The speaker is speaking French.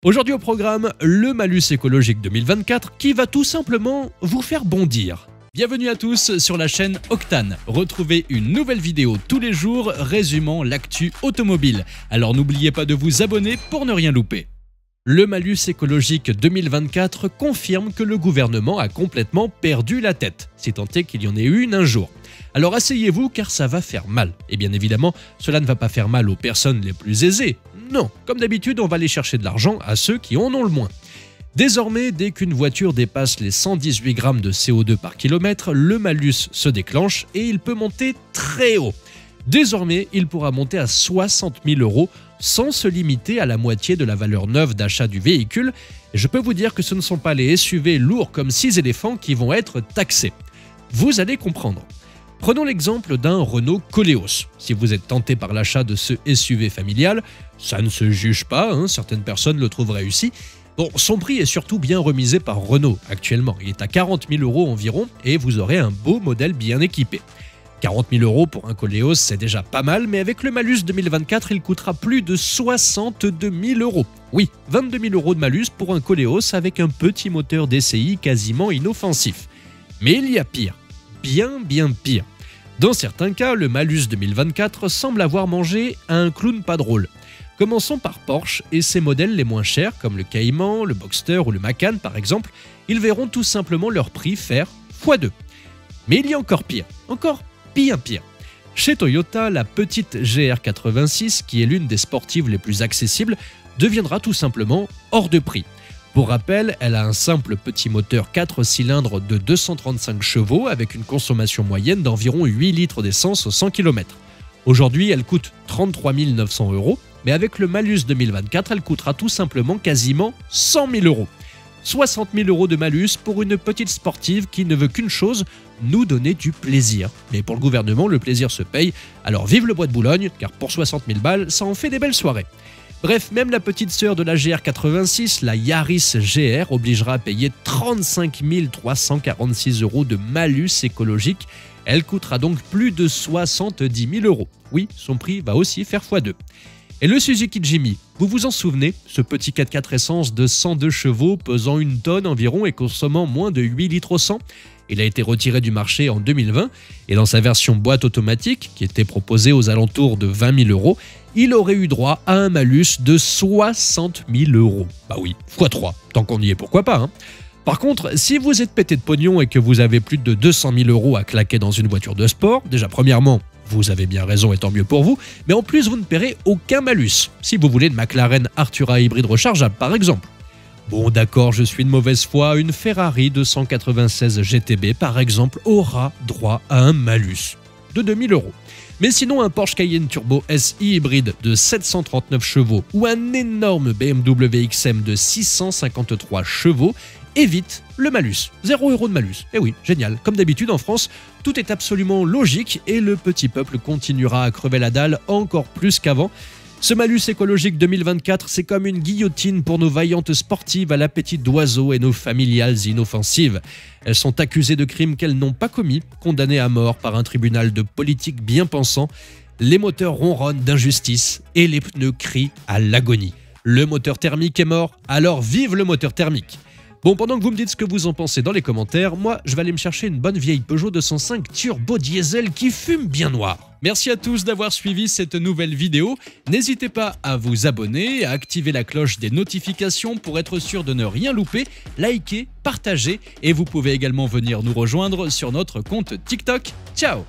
Aujourd'hui au programme, le malus écologique 2024 qui va tout simplement vous faire bondir. Bienvenue à tous sur la chaîne Octane. Retrouvez une nouvelle vidéo tous les jours résumant l'actu automobile. Alors n'oubliez pas de vous abonner pour ne rien louper. Le malus écologique 2024 confirme que le gouvernement a complètement perdu la tête, si tant est qu'il y en ait une un jour. Alors asseyez-vous car ça va faire mal. Et bien évidemment, cela ne va pas faire mal aux personnes les plus aisées. Non, comme d'habitude, on va aller chercher de l'argent à ceux qui en ont le moins. Désormais, dès qu'une voiture dépasse les 118 grammes de CO2 par kilomètre, le malus se déclenche et il peut monter très haut. Désormais, il pourra monter à 60 000 € sans se limiter à la moitié de la valeur neuve d'achat du véhicule. Et je peux vous dire que ce ne sont pas les SUV lourds comme 6 éléphants qui vont être taxés. Vous allez comprendre. Prenons l'exemple d'un Renault Koleos. Si vous êtes tenté par l'achat de ce SUV familial, ça ne se juge pas, certaines personnes le trouvent réussi. Bon, son prix est surtout bien remisé par Renault actuellement. Il est à 40 000 € environ et vous aurez un beau modèle bien équipé. 40 000 € pour un Koleos, c'est déjà pas mal, mais avec le malus 2024, il coûtera plus de 62 000 €. Oui, 22 000 € de malus pour un Koleos avec un petit moteur DCI quasiment inoffensif. Mais il y a pire. Bien pire. Dans certains cas, le malus 2024 semble avoir mangé à un clown pas drôle. Commençons par Porsche et ses modèles les moins chers, comme le Cayman, le Boxster ou le Macan par exemple, ils verront tout simplement leur prix faire x2. Mais il y a encore pire, encore bien pire. Chez Toyota, la petite GR86, qui est l'une des sportives les plus accessibles, deviendra tout simplement hors de prix. Pour rappel, elle a un simple petit moteur 4 cylindres de 235 chevaux avec une consommation moyenne d'environ 8 litres d'essence au 100 km. Aujourd'hui, elle coûte 33 900 €, mais avec le malus 2024, elle coûtera tout simplement quasiment 100 000 €. 60 000 € de malus pour une petite sportive qui ne veut qu'une chose, nous donner du plaisir. Mais pour le gouvernement, le plaisir se paye, alors vive le bois de Boulogne, car pour 60 000 balles, ça en fait des belles soirées. Bref, même la petite sœur de la GR86, la Yaris GR, obligera à payer 35 346 € de malus écologique. Elle coûtera donc plus de 70 000 €. Oui, son prix va aussi faire x2. Et le Suzuki Jimmy, vous vous en souvenez, ce petit 4x4 essence de 102 chevaux pesant 1 tonne environ et consommant moins de 8 litres au 100 ? Il a été retiré du marché en 2020 et dans sa version boîte automatique, qui était proposée aux alentours de 20 000 €, il aurait eu droit à un malus de 60 000 €. Bah oui, x3, tant qu'on y est, pourquoi pas. Par contre, si vous êtes pété de pognon et que vous avez plus de 200 000 € à claquer dans une voiture de sport, déjà premièrement, vous avez bien raison et tant mieux pour vous, mais en plus vous ne paierez aucun malus, si vous voulez une McLaren Artura hybride rechargeable par exemple. Bon d'accord, je suis de mauvaise foi, une Ferrari 296 GTB par exemple aura droit à un malus de 2 000 €. Mais sinon un Porsche Cayenne Turbo SI hybride de 739 chevaux ou un énorme BMW XM de 653 chevaux évite le malus. 0 € de malus. Eh oui, génial. Comme d'habitude en France, tout est absolument logique et le petit peuple continuera à crever la dalle encore plus qu'avant. Ce malus écologique 2024, c'est comme une guillotine pour nos vaillantes sportives à l'appétit d'oiseaux et nos familiales inoffensives. Elles sont accusées de crimes qu'elles n'ont pas commis, condamnées à mort par un tribunal de politiques bien pensants. Les moteurs ronronnent d'injustice et les pneus crient à l'agonie. Le moteur thermique est mort, alors vive le moteur thermique! Bon, pendant que vous me dites ce que vous en pensez dans les commentaires, moi, je vais aller me chercher une bonne vieille Peugeot 205 turbo diesel qui fume bien noir. Merci à tous d'avoir suivi cette nouvelle vidéo. N'hésitez pas à vous abonner, à activer la cloche des notifications pour être sûr de ne rien louper, liker, partager et vous pouvez également venir nous rejoindre sur notre compte TikTok. Ciao!